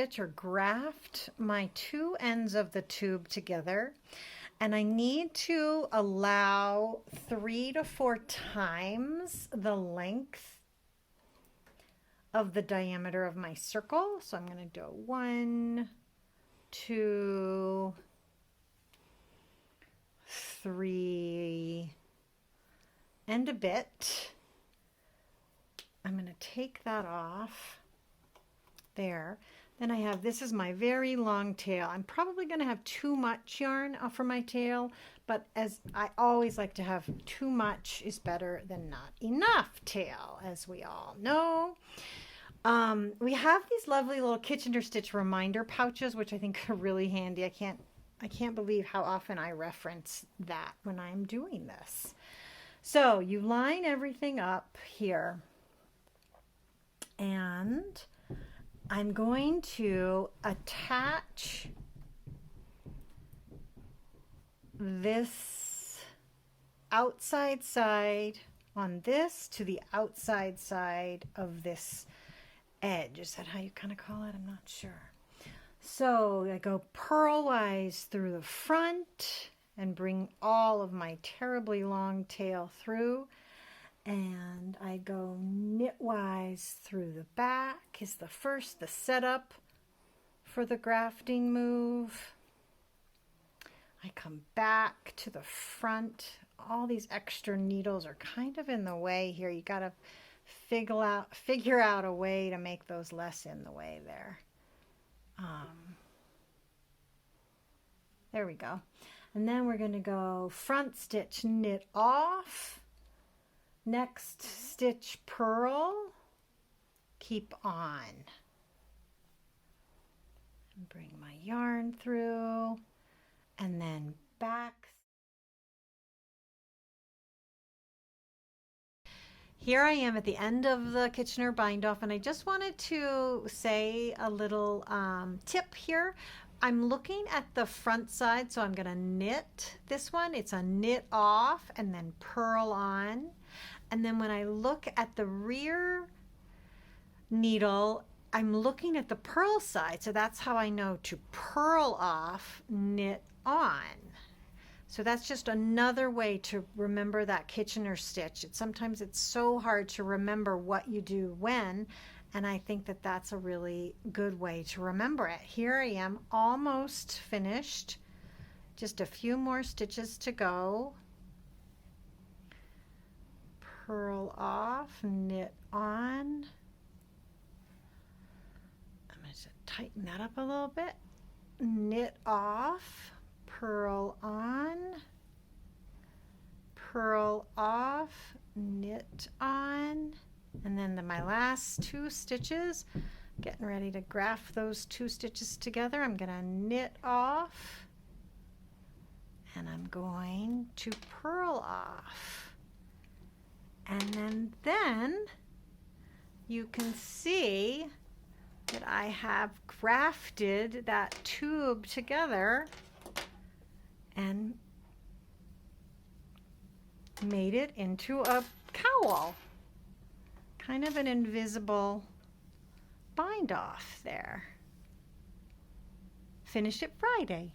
stitch or graft my two ends of the tube together, and I need to allow 3 to 4 times the length of the diameter of my circle. So I'm going to do 1, 2, 3 and a bit. I'm going to take that off there. Then I have, this is my very long tail. I'm probably going to have too much yarn for my tail, but as I always like to have, too much is better than not enough tail, as we all know. We have these lovely little Kitchener Stitch reminder pouches, which I think are really handy. I can't believe how often I reference that when I'm doing this. So you line everything up here, and I'm going to attach this outside side on this to the outside side of this edge. Is that how you kind of call it? I'm not sure. So I go purlwise through the front and bring all of my terribly long tail through. And I go knitwise through the back is the setup for the grafting move. I come back to the front. All these extra needles are kind of in the way here. You got to figure out a way to make those less in the way there. There we go. And then we're going to go front stitch, knit off, next stitch, purl, keep on, and bring my yarn through, and then back. Here I am at the end of the Kitchener bind off, and I just wanted to say a little tip here. I'm looking at the front side, so I'm going to knit this one. It's a knit off and then purl on. And then when I look at the rear needle, I'm looking at the purl side. So that's how I know to purl off, knit on. So that's just another way to remember that Kitchener stitch. Sometimes it's so hard to remember what you do when, and I think that that's a really good way to remember it. Here I am, almost finished. Just a few more stitches to go. Purl off, knit on. I'm going to tighten that up a little bit. Knit off, purl on, purl off, knit on, and then my last 2 stitches, getting ready to graft those 2 stitches together. I'm going to knit off, and I'm going to purl off. And then you can see that I have grafted that tube together and made it into a cowl. Kind of an invisible bind off there. Finish it Friday.